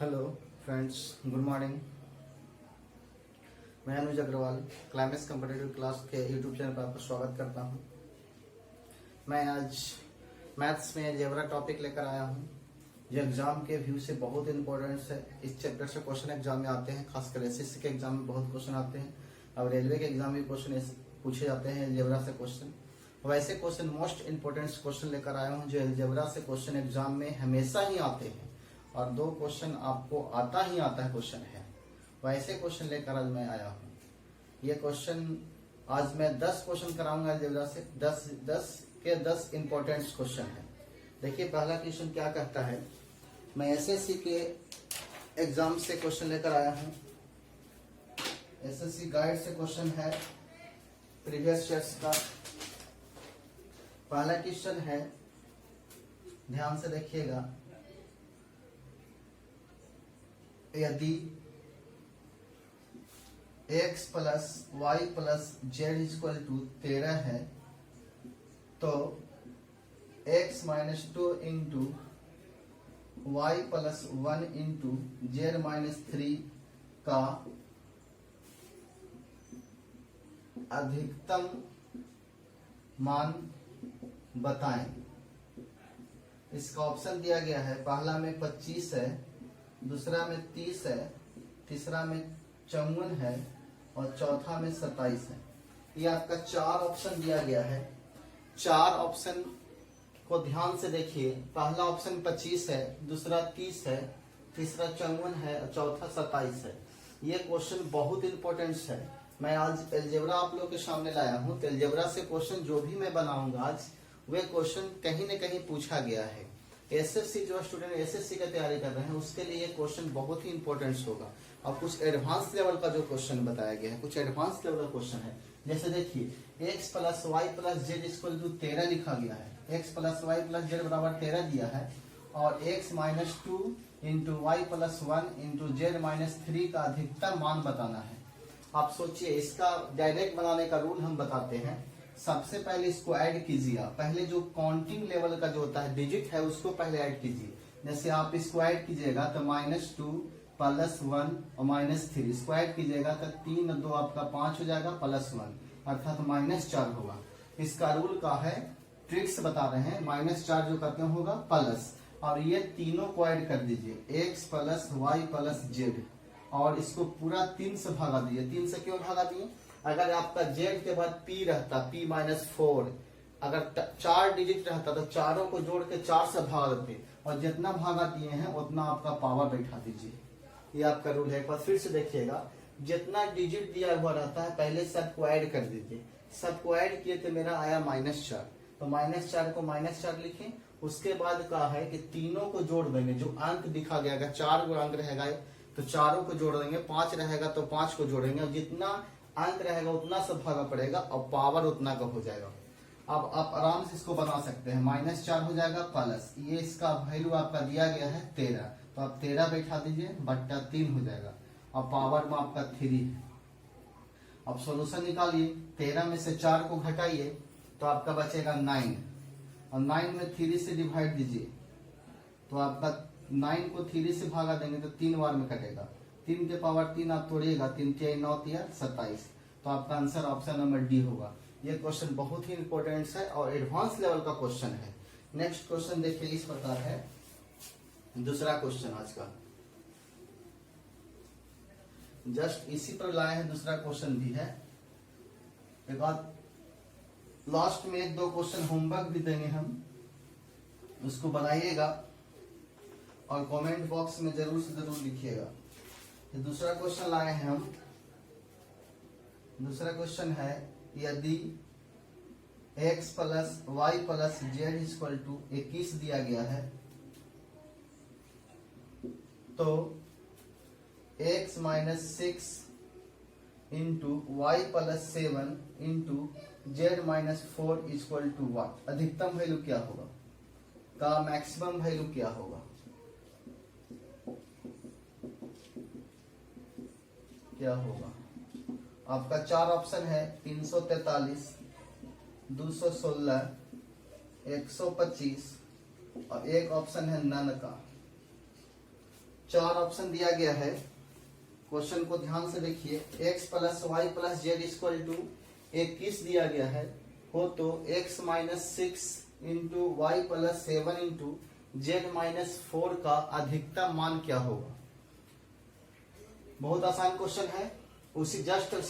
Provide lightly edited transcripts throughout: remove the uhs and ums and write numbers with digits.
Hello friends, good morning. मैं अनुज Agarwal climax competitive class के YouTube channel पर आपका स्वागत करता हूं। मैं आज मैथ्स में जेब्रा टॉपिक लेकर आया हूं, जो एग्जाम के व्यू से बहुत इंपॉर्टेंट है। इस चैप्टर से क्वेश्चन एग्जाम में आते हैं, खासकर एसएससी के एग्जाम में बहुत क्वेश्चन आते हैं। अब रेलवे के एग्जाम में क्वेश्चन पूछे जाते हैं जेब्रा से क्वेश्चन। वैसे क्वेश्चन मोस्ट इंपोर्टेंट क्वेश्चन लेकर आया हूँ, जो अलजेब्रा से क्वेश्चन एग्जाम में हमेशा ही आते हैं और दो क्वेश्चन आपको आता ही आता है क्वेश्चन है। वैसे क्वेश्चन लेकर आज मैं आया हूँ। ये क्वेश्चन आज मैं 10 क्वेश्चन कराऊंगा अलजेब्रा से। 10 इंपॉर्टेंट क्वेश्चन है। देखिए पहला क्वेश्चन क्या कहता है। मैं एसएससी के एग्जाम से क्वेश्चन लेकर आया हूँ। एसएससी गाइड से क्वेश्चन है प्रीवियस ईयर्स का। पहला क्वेश्चन है, ध्यान से देखिएगा। यदि x plus Y plus Z equal to 13 है तो x minus 2 into Y plus 1 into Z minus 3 का अधिकतम मान बताएं। इसका ऑप्शन दिया गया है। पहला में 25 है, दूसरा में 30 है, तीसरा में 54 है और चौथा में 27 है। ये आपका 4 ऑप्शन दिया गया है। 4 ऑप्शन को ध्यान से देखिए। पहला ऑप्शन 25 है, दूसरा 30 है, तीसरा 54 है और चौथा 27 है। ये क्वेश्चन बहुत इंपॉर्टेंट है। मैं आज अलजेब्रा आप लोगों के सामने लाया हूँ। तो अलजेब्रा से क्वेश्चन जो भी मैं बनाऊंगा आज, वे क्वेश्चन कहीं न कहीं पूछा गया है। एसएससी जो स्टूडेंट एसएससी की तैयारी कर रहे हैं उसके लिए ये क्वेश्चन बहुत ही इंपॉर्टेंट होगा। और कुछ एडवांस लेवल का जो क्वेश्चन बताया गया है, कुछ एडवांस लेवल का क्वेश्चन है। जैसे देखिए x plus Y plus Z equal to 13 लिखा गया है। x plus Y plus Z बराबर 13 दिया है और x minus 2 into Y plus 1 into Z minus 3 का अधिकतम मान बताना है। आप सोचिए, इसका डायरेक्ट बनाने का रूल हम बताते हैं। सबसे पहले इसको ऐड कीजिए। पहले जो काउंटिंग लेवल का जो होता है डिजिट है उसको पहले ऐड कीजिए। जैसे आप इसको ऐड कीजिएगा तो -2 प्लस 1 और -3 इसको ऐड कीजिएगा तो 3 2 आपका 5 हो जाएगा प्लस 1 अर्थात -4 होगा। इसका रूल का है, ट्रिक्स बता रहे हैं। -4 जो करते हैं होगा प्लस, और ये तीनों को ऐड कर दीजिए x plus Y plus Z, और इसको पूरा 3 से भागा दीजिए। 3 से क्यों भागा दिए? अगर आपका जेड के बाद p रहता p-4, अगर 4 डिजिट रहता तो चारों को जोड़ के 4 से भागा देते, और जितना भागा दिए हैं उतना आपका पावर बैठा दीजिए। ये आपका रूल है। एक बार फिर से देखिएगा। जितना डिजिट दिया हुआ रहता है पहले सबको ऐड कर दीजिए। सबको ऐड किए तो मेरा आया -4, तो -4 को -4 लिखें। उसके बाद कहा है कि तीनों को जोड़ देंगे। जो अंक दिखा गया, अगर 4 गो अंक रहेगा तो चारों को जोड़ देंगे, 5 रहेगा तो 5 को जोड़ेंगे, और जितना अंक रहेगा उतना से भागा पड़ेगा और पावर उतना का हो जाएगा। अब आप आराम से इसको बना सकते हैं। -4 हो जाएगा प्लस, ये इसका वैल्यू आपका दिया गया है 13, तो आप 13 बैठा दीजिए बट्टा 3 हो जाएगा, और पावर में आपका 3 है। अब सोल्यूशन निकालिए। 13 में से 4 को घटाइए तो आपका बचेगा 9, और 9 में 3 से डिवाइड दीजिए तो आपका 9 को 3 से भागा देंगे तो 3 बार में कटेगा। 3 के पावर 3 आप तोड़िएगा, 3 3 9 27, तो आपका आंसर ऑप्शन नंबर डी होगा। ये क्वेश्चन बहुत ही इंपॉर्टेंट है और एडवांस लेवल का क्वेश्चन है। नेक्स्ट क्वेश्चन देखिए इस प्रकार है। दूसरा क्वेश्चन आज का जस्ट इसी पर लाए हैं। दूसरा क्वेश्चन भी है। एक बात, लास्ट में 1-2 क्वेश्चन होमवर्क भी देंगे हम, उसको बनाइएगा और कमेंट बॉक्स में जरूर से जरूर लिखिएगा। दूसरा क्वेश्चन लाए हैं हम। दूसरा क्वेश्चन है, यदि x plus Y plus Z equal to 21 दिया गया है तो x minus 6 into Y plus 7 into Z minus 4 equal to what? अधिकतम वैल्यू क्या होगा का मैक्सिमम वैल्यू क्या होगा? क्या होगा? आपका 4 ऑप्शन है, 343, 216, 125 और एक ऑप्शन है नन का। 4 ऑप्शन दिया गया है। क्वेश्चन को ध्यान से देखिए। x plus Y plus Z equal to 21 दिया गया है, हो तो x minus 6 into Y plus 7 into Z minus 4 का अधिकतम मान क्या होगा। बहुत आसान क्वेश्चन है, उसी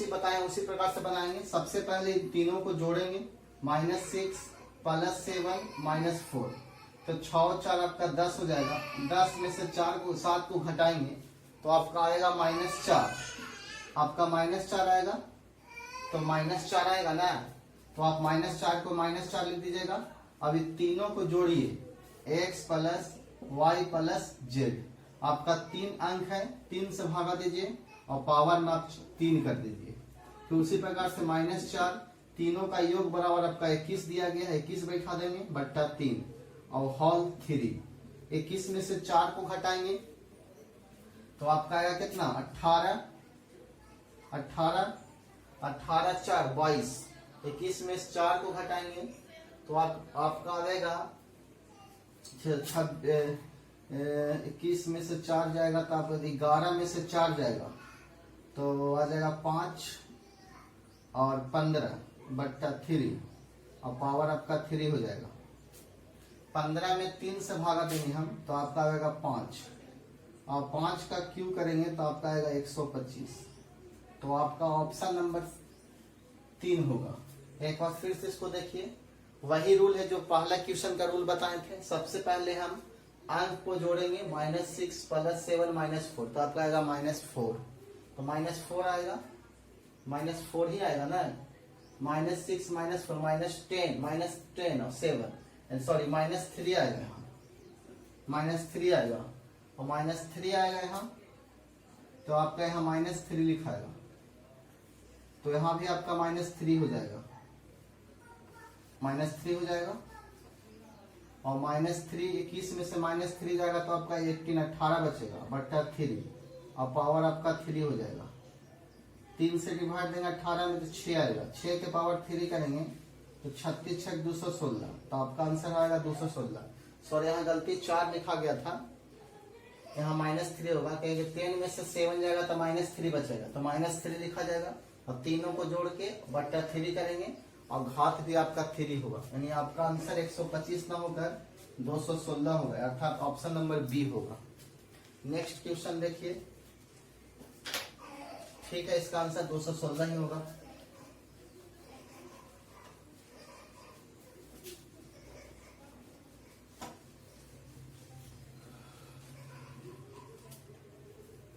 बताएं उसी प्रकार से बनाएंगे। सबसे पहले इन तीनों को जोड़ेंगे, -6 प्लस 7 माइनस 4, तो 6 और 4 आपका 10 हो जाएगा। 10 में से 7 को घटाएंगे तो आपका आएगा -4। आपका -4 आएगा, तो -4 आएगा ना, तो आप -4 को -4 लिख दीजिएगा। अब इन तीनों को जोड़िए, x plus Y plus Z. आपका 3 अंक है, 3 से भागा दीजिए और पावर में आप 3 कर दीजिए। तो उसी प्रकार से -4, तीनों का योग बराबर आपका 21 दिया गया है, 21 बैठा देंगे बट्टा 3 और होल 3। 21 में से 4 को घटाएंगे तो आपका आएगा कितना, 18 4 22। 21 में से 4 को घटाएंगे तो आपका आएगा 21 में से 4 जाएगा तो आपका 11 में से 4 जाएगा तो आ जाएगा 5 और 15 बट्टा 3 और पावर आपका 3 हो जाएगा। 15 में 3 से भागा देंगे हम तो आपका आएगा 5 और 5 का क्यू करेंगे तो आपका आएगा 125। तो आपका ऑप्शन नंबर 3 होगा। एक बार फिर से इसको देखिए, वही रूल है जो पहला क्वेश्चन का रूल बताए थे। सबसे पहले हम अंक को जोड़ेंगे, -6 प्लस 7 माइनस 4, तो आपका आएगा -4। तो -4 आएगा, -4 ही आएगा ना, -6 -4 -10 और 7 सॉरी -3 आएगा यहाँ, -3 आएगा और -3 आएगा यहाँ, तो आपका यहाँ -3 लिखाएगा तो यहाँ भी आपका -3 हो जाएगा, -3 हो जाएगा और -3 21 में से -3 जाएगा तो आपका 18 बचेगा बट्टा 3 और पावर आपका 3 हो जाएगा। 3 से डिवाइड देंगे 18 में तो 6 आएगा, 6 के पावर 3 करेंगे तो 36 6 216, तो आपका आंसर आएगा 216। सॉरी यहाँ गलती 4 लिखा गया था, यहाँ -3 होगा क्योंकि 10 में से 7 जाएगा तो -3 बचेगा, तो -3 लिखा जाएगा और तीनों को जोड़ के बट्टा 3 करेंगे और घात भी आपका 3 होगा, यानी आपका आंसर 125 ना होकर 216 होगा, अर्थात ऑप्शन नंबर बी होगा। नेक्स्ट क्वेश्चन देखिए, ठीक है, इसका आंसर 216 ही होगा।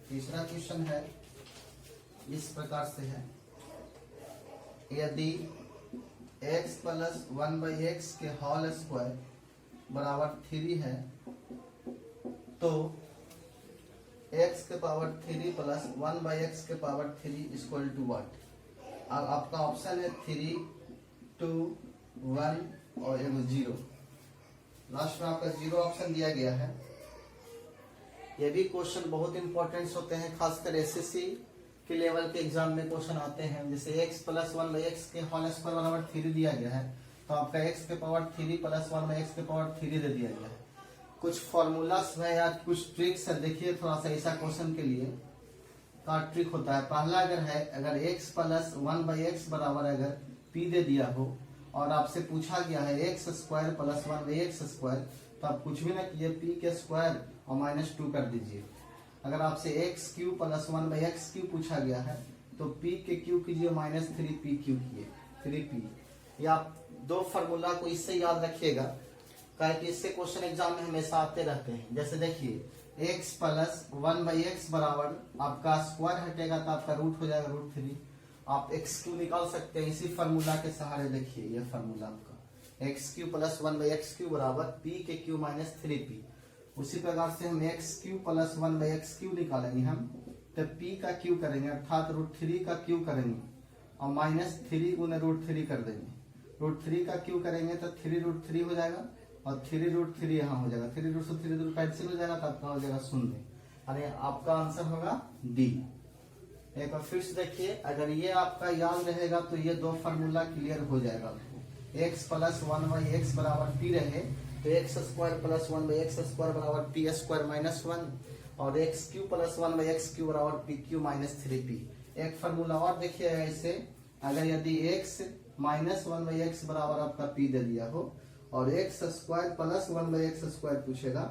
तीसरा क्वेश्चन है, इस प्रकार से है, यदि x प्लस 1/x के होल स्क्वायर बराबर 3 है तो x के पावर 3 प्लस 1/x के पावर 3 इक्वल टू व्हाट। अब आपका ऑप्शन है 3 2 1 और 0। लास्ट में आपका 0 ऑप्शन दिया गया है। ये भी क्वेश्चन बहुत इंपॉर्टेंट होते हैं, खासकर एसएससी के लेवल के एग्जाम में क्वेश्चन आते हैं। जैसे x प्लस 1/x के होल स्क्वायर बराबर 3 दिया गया है तो आपका x के पावर 3 प्लस 1/x के पावर 3 दे दिया गया है। कुछ फॉर्मूलास है या कुछ ट्रिक्स है, देखिए थोड़ा सा ऐसा क्वेश्चन के लिए का ट्रिक होता है। पहला अगर x प्लस 1/x बराबर अगर p दे दिया हो और आपसे पूछा गया है x square plus 1/x square, तो आप कुछ भी ना कीजिए, p के स्क्वायर और -2 कर दीजिए। अगर आपसे x Q plus 1/x Q पूछा गया है तो p के क्यू कीजिए -3p क्यू किए 3p। या आप दो फार्मूला को इससे याद रखिएगा, कि इससे क्वेश्चन एग्जाम में हमेशा आते रहते हैं। जैसे देखिए x प्लस 1/x बराबर आपका स्क्वायर हटेगा तो आपका रूट हो जाएगा √3। आप x क्यू निकाल सकते हैं इसी फार्मूला के सहारे। देखिए ये फार्मूला आपका x Q plus 1/x Q बराबर p के क्यू -3p। उसी प्रकार से हम x Q plus 1/x Q निकालेंगे हम, तो p का क्यू करेंगे अर्थात √3 का क्यू करेंगे और -3 गुने √3 कर देंगे। √3 का क्यू करेंगे तो 3√3 हो जाएगा और 3√3 यहाँ हो जाएगा, 3√3 कैंसिल हो जाएगा तो आपका हो जाएगा 0। अरे आपका आंसर होगा डी। एक बार फिर से देखिए, अगर ये आपका याद रहेगा तो ये दो फार्मूला क्लियर हो जाएगा। x प्लस 1/x बराबर p रहे तो x square plus 1/x square बराबर p स्क्वायर -1 और एक्स क्यू प्लस 1/x³ बराबर पी क्यू माइनस 3p। एक फॉर्मूला और देखिए ऐसे, अगर यदि x माइनस 1/x बराबर आपका p दे दिया हो और x² प्लस 1/x² पूछेगा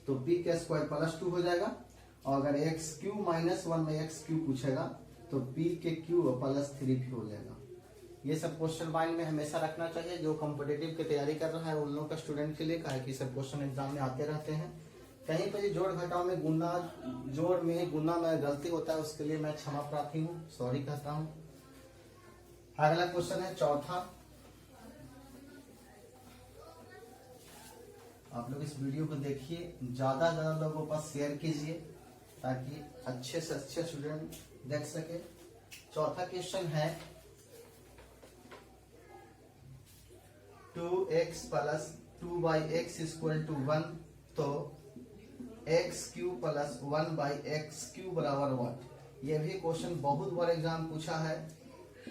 तो p के स्क्वायर प्लस 2 हो जाएगा, और अगर x³ माइनस 1/x³ पूछेगा तो p के क्यूब प्लस 3p हो जाएगा। ये सब क्वेश्चन माइंड में हमेशा रखना चाहिए जो कॉम्पिटिटिव की तैयारी कर रहा है उन लोगों का स्टूडेंट के लिए, कहा कि सब क्वेश्चन एग्जाम में आते रहते हैं। कहीं पर जोड़ घटाव में जोड़ में गुना में गलती होता है, उसके लिए मैं क्षमा प्रार्थी हूँ, सॉरी कहता हूँ। अगला क्वेश्चन है चौथा। आप लोग इस वीडियो को देखिए, ज्यादा ज्यादा लोगों के पास शेयर कीजिए ताकि अच्छे से अच्छे स्टूडेंट देख सके। चौथा क्वेश्चन है 2x plus 2/x equal to 1, तो x³ प्लस 1/x³ बराबर 1। ये भी क्वेश्चन बहुत बार एग्जाम पूछा है,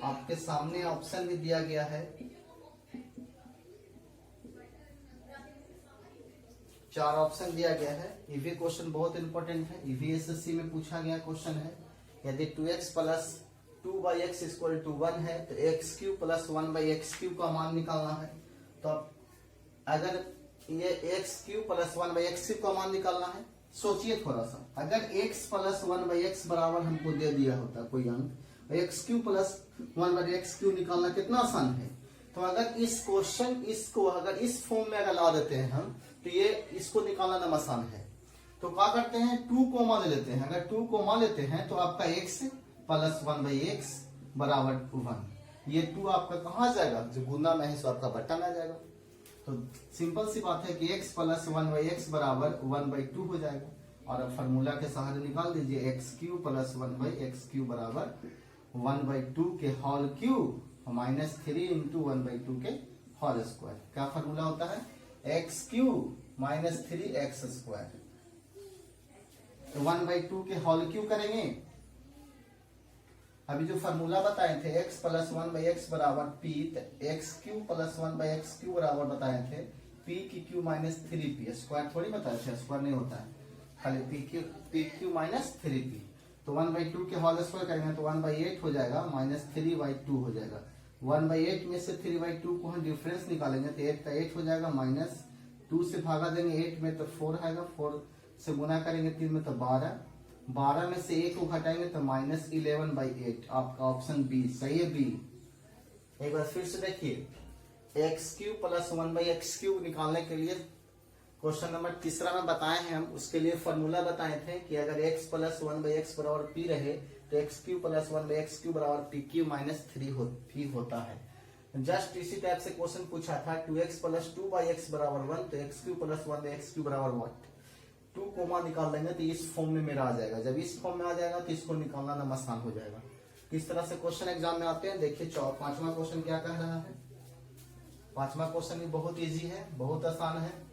आपके सामने ऑप्शन भी दिया गया है। 4 ऑप्शन दिया गया है। ये भी क्वेश्चन बहुत इंपॉर्टेंट है, ईवीएसएससी में पूछा गया क्वेश्चन है। यदि 2x plus 2/x equal to 1 है तो x³ प्लस 1/x³ का मान निकालना है। तो अगर ये x³ प्लस 1/x³ का मान निकालना है, सोचिए थोड़ा सा, अगर x प्लस 1/x बराबर हमको दे दिया होता कोई अंक, x³ प्लस 1/x³ निकालना कितना आसान है। तो अगर इस क्वेश्चन इसको अगर इस फॉर्म में अगर ला देते हैं हम, तो ये इसको निकालना ना आसान है। तो क्या करते हैं, 2 कोमा ले लेते हैं। अगर 2 कोमा लेते हैं तो आपका x प्लस 1/x बराबर 1। ये 2 आपका कहाँ जाएगा, जो गुना में है सो आपका बट्टा में आ जाएगा। तो सिंपल सी बात है कि x प्लस 1/x बराबर 1/2 हो जाएगा। और अब फार्मूला के सहारे निकाल दीजिए, x³ प्लस 1/x³ बराबर 1/2 के होल क्यूब माइनस 3 इंटू 1/2 के होल स्क्वायर। क्या फार्मूला होता है, x³ माइनस 3x²। तो 1/2 के होल क्यूब करेंगे। अभी जो फार्मूला बताए थे x प्लस 1/x बराबर p, x³ प्लस 1/x³ बराबर बताए थे p की क्यू माइनस 3p। स्क्वायर थोड़ी बताए थे, स्क्वायर नहीं होता है, खाली p क्यू माइनस 3p। तो 1/2 के होल स्क्वायर करेंगे तो 1/8 हो जाएगा, माइनस 3/2 हो जाएगा। 1/8 में से 3/2 को हम डिफरेंस निकालेंगे तो 8 का 8 हो जाएगा, माइनस 2 से भागा देंगे 8 में तो 4 आएगा, 4 से गुना करेंगे 3 में तो 12, 12 में से 1 को घटाएंगे तो माइनस 11/8। आपका ऑप्शन बी सही है, बी। एक बार फिर से देखिए, x³ प्लस 1/x³ निकालने के लिए क्वेश्चन नंबर तीसरा में बताए हैं हम, उसके लिए फॉर्मूला बताए थे कि अगर x प्लस 1/x बराबर p रहे तो x³ प्लस 1/x³ बराबर pq माइनस 3p होता है। जस्ट इसी टाइप से क्वेश्चन पूछा था, 2x प्लस 2/x बराबर 1, तो x³ प्लस 1/x³ बराबर 1। 2 कोमा निकाल लेंगे तो इस फॉर्म में मेरा आ जाएगा। जब इस फॉर्म में आ जाएगा तो इसको निकालना ना आसान हो जाएगा। किस तरह से क्वेश्चन एग्जाम में आते हैं देखिए। 5वां क्वेश्चन क्या कह रहा है, 5वां क्वेश्चन भी बहुत इजी है, बहुत आसान है।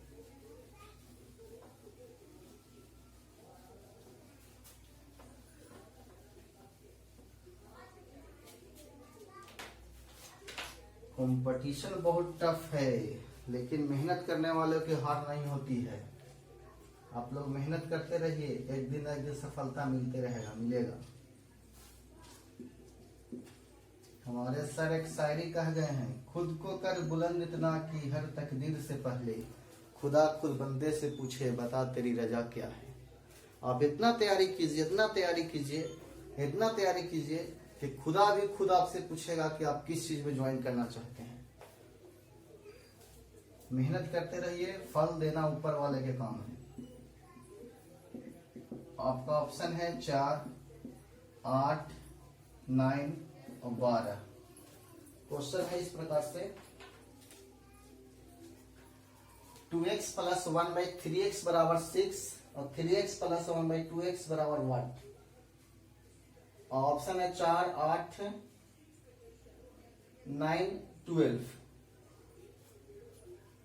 कंपटीशन बहुत टफ है, लेकिन मेहनत करने वालों की हार नहीं होती है। आप लोग मेहनत करते रहिए, एक दिन सफलता मिलते रहेगा, मिलेगा। हमारे सर एक शायरी कह गए हैं, खुद को कर बुलंद इतना कि हर तकदीर से पहले खुदा खुद बंदे से पूछे बता तेरी रजा क्या है। आप इतना तैयारी कीजिए, इतना तैयारी कीजिए, इतना तैयारी कीजिए कि खुदा भी खुद आपसे पूछेगा कि आप किस चीज में ज्वाइन करना चाहते हैं। मेहनत करते रहिए, फल देना ऊपर वाले के काम है। आपका ऑप्शन है 4, 8, 9 और 12। क्वेश्चन है इस प्रकार से, 2x प्लस 1/3x बराबर 6 और 3x प्लस 1/2x बराबर 1। ऑप्शन है 4, 8, 9, 12।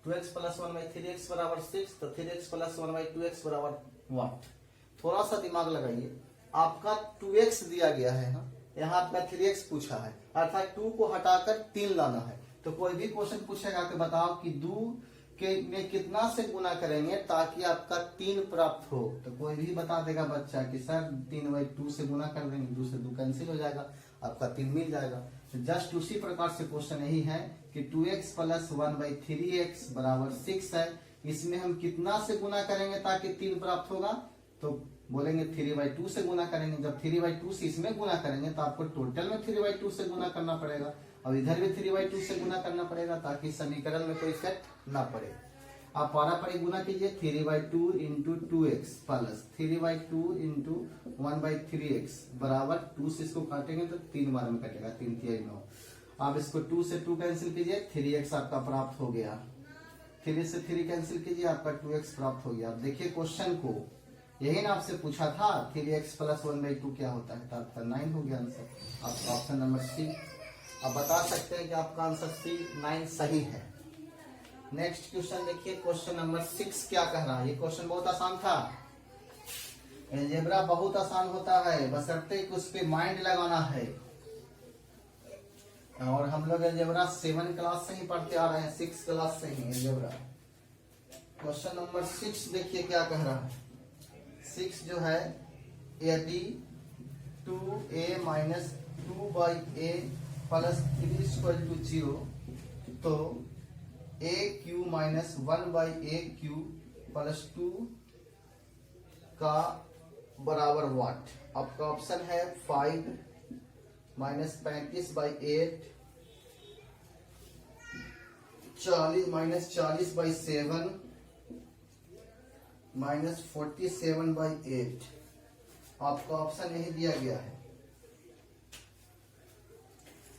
2x प्लस 1/3x बराबर 6 तो 3x प्लस 1/2x बराबर 1। थोड़ा सा दिमाग लगाइए, आपका 2x दिया गया है ना, यहाँ आपका 3x पूछा है, अर्थात 2 को हटाकर 3 लाना है। तो कोई भी क्वेश्चन पूछेगा कि बताओ कि 2 में कितना से गुना करेंगे ताकि आपका 3 प्राप्त हो। तो कोई भी बता देगा बच्चा कि सर 3/2 से गुना कर देंगे, 2 से 2 कैंसिल हो जाएगा, आपका 3 मिल जाएगा। तो जस्ट उसी प्रकार से क्वेश्चन यही है कि 2x प्लस 1/3x बराबर 6 है। इसमें हम कितना से गुना करेंगे ताकि 3 प्राप्त होगा, तो बोलेंगे 3/2 से गुना करेंगे। जब 3/2 से इसमें गुना करेंगे तो आपको टोटल में 3/2 से गुना करना पड़ेगा, और इधर भी 3/2 से गुना करना पड़ेगा ताकि समीकरण में कोई इफेक्ट ना पड़े। आप पारापारी गुना कीजिए, 3/2 into 2x plus 3/2 into 1/3x बराबर 2 से इसको काटेंगे तो 3 बार में कटेगा, 3 3 9। आप इसको 2 से 2 कैंसिल कीजिए, 3x आपका प्राप्त हो गया। 3 से 3 कैंसिल कीजिए, आपका 2x प्राप्त हो गया। अब देखिए क्वेश्चन को, यही ना आपसे पूछा था 3x प्लस 1/2 क्या होता है, तो आपका 9 हो गया आंसर। आपका ऑप्शन नंबर सी। आप बता सकते हैं कि आपका आंसर सी 9 सही है। नेक्स्ट क्वेश्चन देखिए, क्वेश्चन नंबर 6 क्या कह रहा है। ये क्वेश्चन बहुत आसान था। अलजेब्रा बहुत आसान होता है, बशर्ते कि उस पे माइंड लगाना है। और हम लोग अलजेब्रा 7 क्लास से ही पढ़ते आ रहे हैं, 6 क्लास से ही अलजेब्रा। क्वेश्चन नंबर 6 देखिए क्या कह रहा है। 6 जो है, यदि 2a माइनस 2/a प्लस 3 = 0 तो a Q minus 1/a³ plus 2 का बराबर वाट। आपका ऑप्शन है 5 माइनस 35/8, 40 माइनस 40/7 माइनस 47/8। आपका ऑप्शन यही दिया गया है।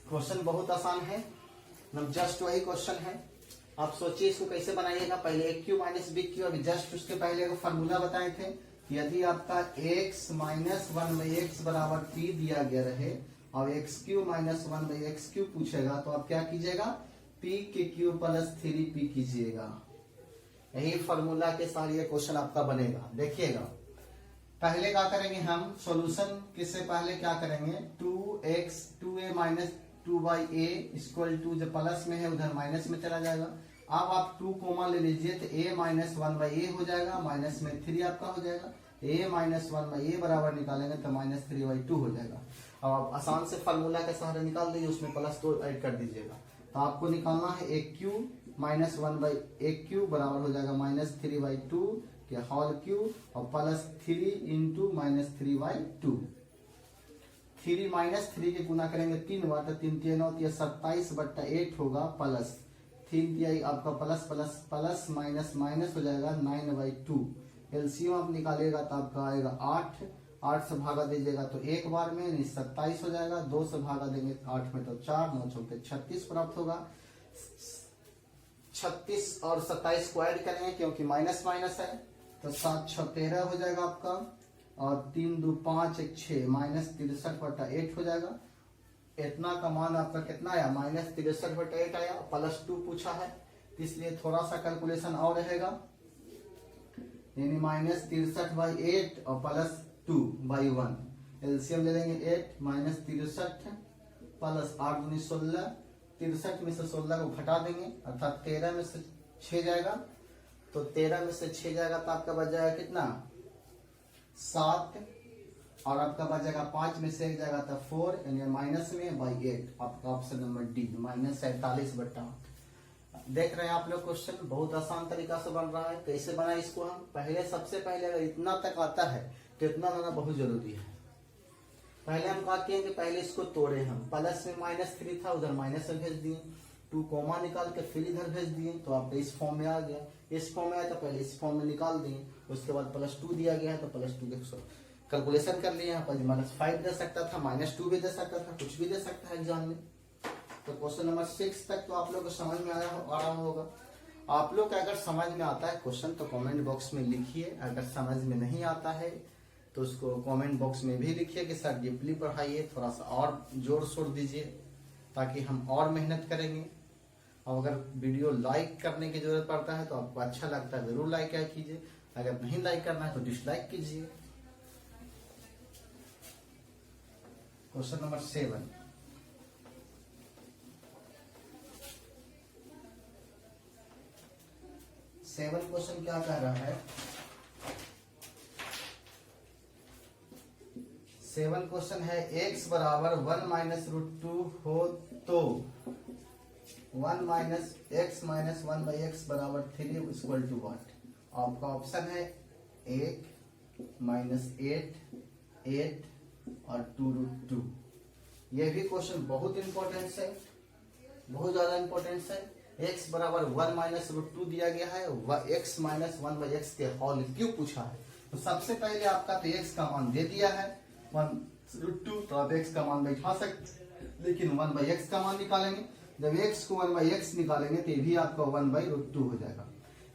क्वेश्चन बहुत आसान है, जस्ट वही क्वेश्चन है। आप सोचिए इसको कैसे बनाइएगा। पहले ए क्यू माइनस बी क्यू, अभी जस्ट उसके पहले एक फॉर्मूला बताए थे कि यदि आपका x माइनस 1/x बराबर p दिया गया रहे और x³ माइनस 1/x³ पूछेगा तो आप क्या कीजिएगा, p³ प्लस 3p कीजिएगा। यही फॉर्मूला के साथ ये क्वेश्चन आपका बनेगा। देखिएगा पहले क्या करेंगे हम, सॉल्यूशन किससे पहले क्या करेंगे, 2a minus 2/a equal to, जब प्लस में है उधर माइनस में चला जाएगा। अब आप 2 कॉमन ले लीजिए तो a माइनस 1/a हो जाएगा, माइनस में 3 आपका हो जाएगा। a माइनस 1/a बराबर निकालेंगे तो माइनस 3/2 हो जाएगा। अब आप आसान से फार्मूला के सहारे निकाल दीजिए, उसमें प्लस 2 ऐड कर दीजिएगा। तो आपको निकालना है a³ माइनस 1/a³ बराबर हो जाएगा माइनस 3/2 के होल क्यूब और प्लस 3 इंटू माइनस 3/2। 3 माइनस 3 के गुना करेंगे 3 बार तो 3 3 9 27/8 होगा, प्लस 3 3 आपका plus plus plus minus minus हो जाएगा 9/2। एलसीएम आप निकालेगा तो आपका आएगा 8, 8 से भागा दीजिएगा तो एक बार में 27 हो जाएगा, 2 से भागा देंगे 8 में तो 4, 9 चौके 36 प्राप्त होगा। 36 और 27 को ऐड करेंगे क्योंकि माइनस माइनस है तो 7 6 13 हो जाएगा आपका, और 3 2 5 1 6 माइनस 63/8 हो जाएगा। इतना का मान आपका कितना आया, माइनस 63/8 आया। प्लस 2 पूछा है इसलिए थोड़ा सा कैलकुलेशन और रहेगा, यानी माइनस 63/8 और प्लस 2/1। एलसीएम ले लेंगे 8 माइनस 63 प्लस 8 दूनी 16, 63 में से 16 को घटा देंगे अर्थात 13 में से 6 जाएगा, तो 13 में से 6 जाएगा तो आपका बच जाएगा कितना 7, और आपका बच जाएगा 5 में से 1 जाएगा तो 4, यानी माइनस में /8। आपका ऑप्शन नंबर डी माइनस 47/8। देख रहे हैं आप लोग, क्वेश्चन बहुत आसान तरीका से बन रहा है। कैसे बना इसको हम, पहले सबसे पहले अगर इतना तक आता है तो इतना लाना बहुत जरूरी है। पहले हम क्या किए कि पहले इसको तोड़े, हम प्लस में -3 था उधर माइनस में भेज दिए, 2 कॉमा निकाल के फिर इधर भेज दिए तो आपका इस फॉर्म में आ गया। इस फॉर्म में आया तो पहले इस फॉर्म में निकाल दिए, उसके बाद +2 दिया गया है तो +2 के कैलकुलेशन कर लिए। यहाँ पर -5 दे सकता था, -2 भी दे सकता था, कुछ भी दे सकता है एग्जाम में। तो क्वेश्चन नंबर 6 तक तो आप लोग को समझ में आ रहा होगा। आप लोग का अगर समझ में आता है क्वेश्चन तो कमेंट बॉक्स में लिखिए, अगर समझ में नहीं आता है तो उसको कमेंट बॉक्स में भी लिखिए कि सर डीपली पढ़ाइए, थोड़ा सा और जोर शोर दीजिए ताकि हम और मेहनत करेंगे। और अगर वीडियो लाइक करने की जरूरत पड़ता है तो आपको अच्छा लगता है जरूर लाइक कीजिए, अगर नहीं लाइक करना है तो डिसलाइक कीजिए। क्वेश्चन नंबर 7, 7 क्वेश्चन क्या कह रहा है, 7 क्वेश्चन है x बराबर 1 माइनस रूट 2 हो तो 1 minus x minus 1 by x बराबर 3 इक्वल टू व्हाट। आपका ऑप्शन है 1 माइनस 8 और 2 रूट 2। यह भी क्वेश्चन बहुत इंपॉर्टेंट है, बहुत ज्यादा इंपॉर्टेंट है। x बराबर 1 माइनस रूट 2 दिया गया है, x माइनस 1 बाई एक्स के होल क्यों पूछा है। तो सबसे पहले आपका तो x का मान दे दिया है 1 रूट 2, तो आप x का मान बैठा सकते, लेकिन 1 बाई एक्स का मान निकालेंगे। जब x को 1 बाई एक्स निकालेंगे तो ये भी आपका 1 बाई रूट 2 हो जाएगा।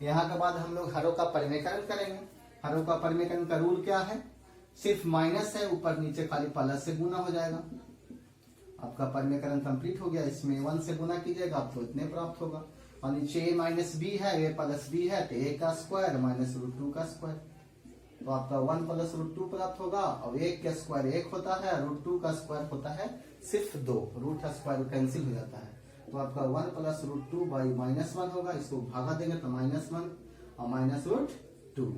यहाँ के बाद हम लोग हरों का परिमेयकरण करेंगे। हरों का परिमेयकरण का रूल क्या है, सिर्फ माइनस है, ऊपर नीचे खाली प्लस से गुना हो जाएगा। आपका परिमेयकरण कंप्लीट हो गया। इसमें 1 से गुना कीजिएगा, आपको इतने प्राप्त होगा। और नीचे a माइनस बी है, a प्लस बी है, तो a का स्क्वायर माइनस रूट 2 का स्क्वायर, तो आपका 1 प्लस रूट 2 प्राप्त होगा। और 1 का स्क्वायर 1 होता है, रूट 2 का स्क्वायर होता है सिर्फ 2, रूट स्क्वायर कैंसिल हो जाता है। तो आपका 1 प्लस रूट 2 बाई माइनस 1 होगा। इसको भागा देंगे तो माइनस 1 और माइनस रूट 2,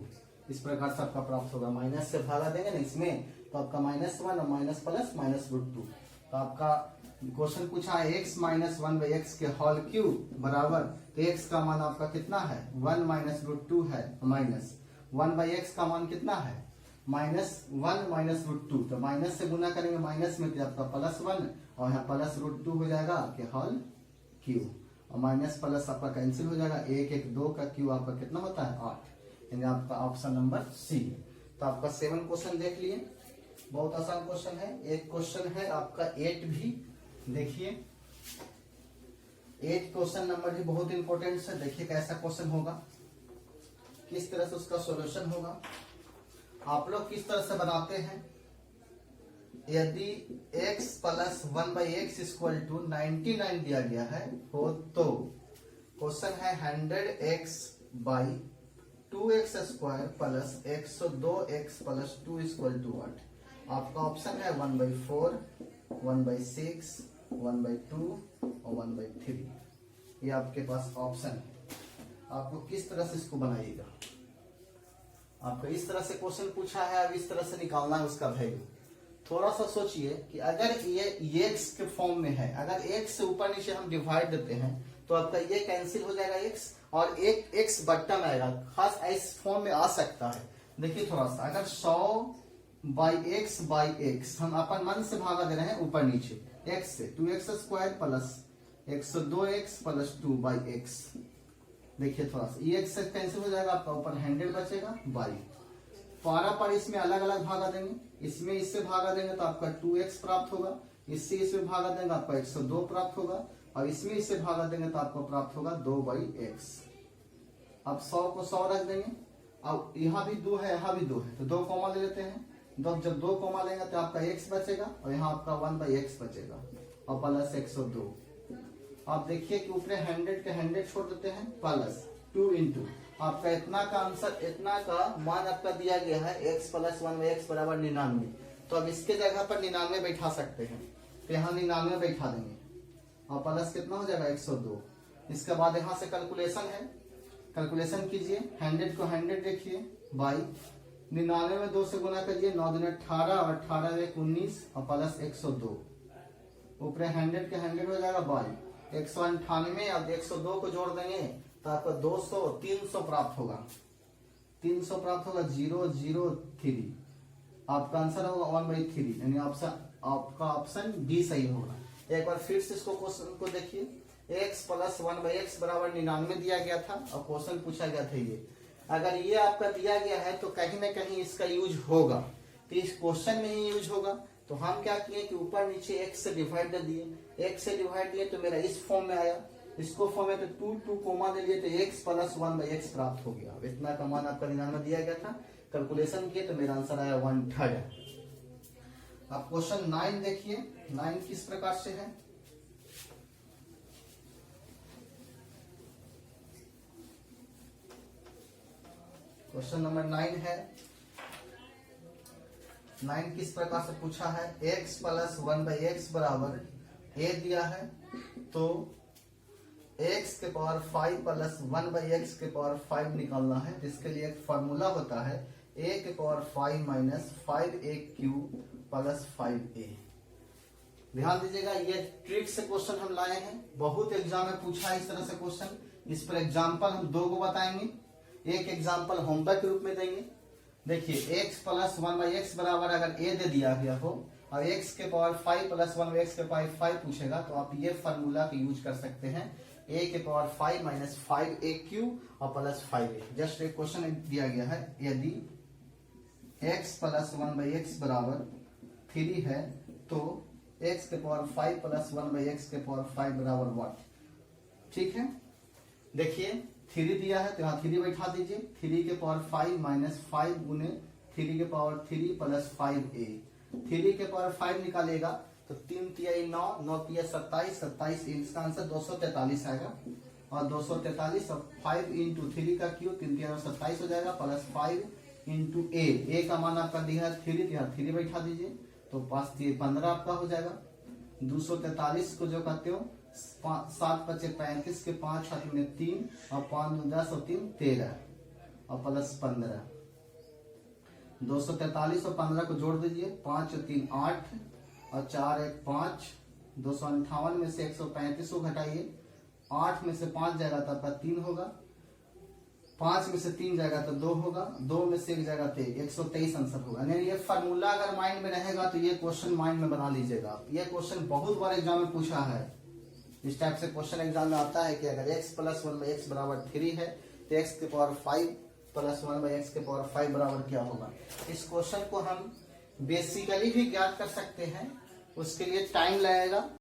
इस प्रकार से आपका प्राप्त होगा। माइनस से भागा देंगे ना इसमें, तो आपका माइनस 1 और माइनस प्लस माइनस रूट 2। तो आपका क्वेश्चन पूछा है x माइनस 1 बाई एक्स के होल क्यूब बराबर, तो x का मान आपका कितना है 1 माइनस रूट 2 है, माइनस 1 बाई एक्स का मान कितना है माइनस 1 माइनस रूट 2, तो माइनस से गुना करेंगे माइनस में, तो आपका प्लस 1 और यहाँ प्लस रूट 2 हो जाएगा के होल क्यूब, और माइनस प्लस आपका कैंसिल हो जाएगा। 1 1 2 का क्यूब आपका कितना होता है 8, यानी आपका ऑप्शन नंबर सी। तो आपका 7 क्वेश्चन देख लिए, बहुत आसान क्वेश्चन है। एक क्वेश्चन है आपका 8 भी देखिए, 8 क्वेश्चन नंबर भी बहुत इंपॉर्टेंट है। देखिए कैसा क्वेश्चन होगा, किस तरह से उसका सॉल्यूशन होगा, आप लोग किस तरह से बनाते हैं। यदि x plus 1 by X equal to 99 दिया गया है हो तो क्वेश्चन है 100x by 2x square plus 102x plus 2 equal to what. आपका ऑप्शन है 1 बाई 4, 1 बाई 6, 1 बाई 2 और 1 बाई 3। ये आपके पास ऑप्शन है। आपको किस तरह से इसको बनाइएगा, आपको इस तरह से क्वेश्चन पूछा है, अब इस तरह से निकालना है उसका वैल्यू। थोड़ा सा सोचिए कि अगर ये x के फॉर्म में है, अगर x से ऊपर नीचे हम डिवाइड देते हैं तो आपका ये कैंसिल हो जाएगा x, और एक x बट्टा में आएगा, खास इस फॉर्म में आ सकता है। देखिए थोड़ा सा, अगर 100 बाई एक्स हम अपन मन से भागा दे रहे हैं ऊपर नीचे x से, 2x square plus 102x plus 2 by x. देखिए थोड़ा सा ये x से कैंसिल हो जाएगा, आपका ऊपर 100 बचेगा बाई, पारा पर इसमें अलग अलग भागा देंगे, इसमें इससे भागा देंगे तो आपका 2x प्राप्त होगा, इससे इसमें भागा देंगे आपका 102 प्राप्त होगा, और इसमें इससे भागा देंगे तो आपको प्राप्त होगा 2 बाई एक्स। अब 100 को 100 रख देंगे, अब यहाँ भी 2 है, यहाँ भी 2 है, तो 2 कॉमा ले लेते हैं। जब 2 कॉमा लेंगे तो आपका x बचेगा, और यहाँ आपका 1 बाई एक्स बचेगा, और प्लस 102। आप देखिए कि ऊपर 100 के 100 छोड़ देते हैं, प्लस 2 इंटू आपका इतना का आंसर, इतना का मान आपका दिया गया है x प्लस 1 बाई एक्स बराबर 99। तो अब इसके जगह पर 99 बैठा सकते हैं, तो यहाँ 99 बैठा देंगे, और प्लस कितना हो जाएगा 102। इसके बाद यहाँ से कैलकुलेशन है, कैलकुलेशन कीजिए, 100 को 100 देखिए बाई 99 में 2 से गुना करिए, 9 दूनी 18 और 18 1 19 और प्लस 102। ऊपर 100 के 100 हो जाएगा बाई 198, अब 102 को जोड़ देंगे तो आपका 200 300 प्राप्त होगा, 300 प्राप्त होगा, 003। आपका आंसर होगा 1/3, यानी आपका ऑप्शन डी सही होगा। एक बार फिर से इसको क्वेश्चन को देखिए, x प्लस 1 बाई एक्स बराबर 99 दिया गया था, और क्वेश्चन पूछा गया था ये। अगर ये आपका दिया गया है तो कहीं ना कहीं इसका यूज होगा, तो इस क्वेश्चन में ही यूज होगा। तो हम क्या किए कि ऊपर नीचे x से डिवाइड कर दिए, x से डिवाइड दिए तो मेरा इस फॉर्म में आया, इसको फॉर्म में तो 2 कोमा दे लिए तो x प्लस 1 बाई एक्स प्राप्त हो गया। इतना का मान आपका 99 दिया गया था, कैलकुलेशन किए तो मेरा आंसर आया 1/3। अब क्वेश्चन 9 देखिए, 9 किस प्रकार से है। क्वेश्चन नंबर 9 है, 9 किस प्रकार से पूछा है, x प्लस 1 बाई एक्स बराबर a दिया है, तो x के पावर 5 प्लस 1/x के पावर 5 निकालना है, जिसके लिए एक फॉर्मूला होता है a के power 5 minus 5a³ plus 5a। ध्यान दीजिएगा, ये ट्रिक से क्वेश्चन हम लाए हैं, बहुत एग्जाम में पूछा है इस तरह से क्वेश्चन। इस पर एग्जाम्पल हम 2 को बताएंगे, एक एग्जाम्पल होमवर्क के रूप में देंगे। देखिए x प्लस 1/x बराबर अगर a दे दिया गया हो और x के पावर 5 प्लस 1/x के पावर 5 पूछेगा, तो आप ये फॉर्मूला का यूज कर सकते हैं, a के पावर 5 माइनस 5a³ और प्लस 5a। जस्ट एक क्वेश्चन दिया गया है, यदि x प्लस 1/x बराबर 3 है तो x के पावर 5 प्लस 1/x के पावर 5 बराबर व्हाट। ठीक है, देखिए 3 दिया है तो यहाँ 3 बैठा दीजिए, 3 के पावर 5 माइनस 5 गुने 3 के पावर 3 प्लस 5a। 3 के पावर 5 निकालेगा तो 3 तिया 9, 9 तिया 27, 27 इसका आंसर 243 आएगा। और 243 और 5 इंटू 3 का क्यूब 3 तिया 27 हो जाएगा, प्लस 5 इंटू a का मान आपका दिया है 3, यहाँ 3 बैठा दीजिए तो 5 तिया 15 आपका हो जाएगा। 243 को जो कहते हो 7 × 35 के 5 हाथ में 3 और 5 × 10 और 3 13 और प्लस 15। 243 और 15 को जोड़ दीजिए, 5 और 3 8 और 4 1 5। 258 में से 135 को घटाइए, 8 में से 5 जाएगा तो आपका 3 होगा, 5 में से 3 जाएगा तो 2 होगा, 2 में से 1 जाएगा तो 123 आंसर होगा। यानी ये फार्मूला अगर माइंड में रहेगा तो ये क्वेश्चन माइंड में बना लीजिएगा। ये क्वेश्चन बहुत बार एग्जाम में पूछा है, इस टाइप से क्वेश्चन एग्जाम में आता है कि अगर x प्लस 1/x बराबर 3 है तो x के पावर 5 प्लस 1/x के पावर 5 बराबर क्या होगा। इस क्वेश्चन को हम बेसिकली भी ज्ञात कर सकते हैं, उसके लिए टाइम लगेगा।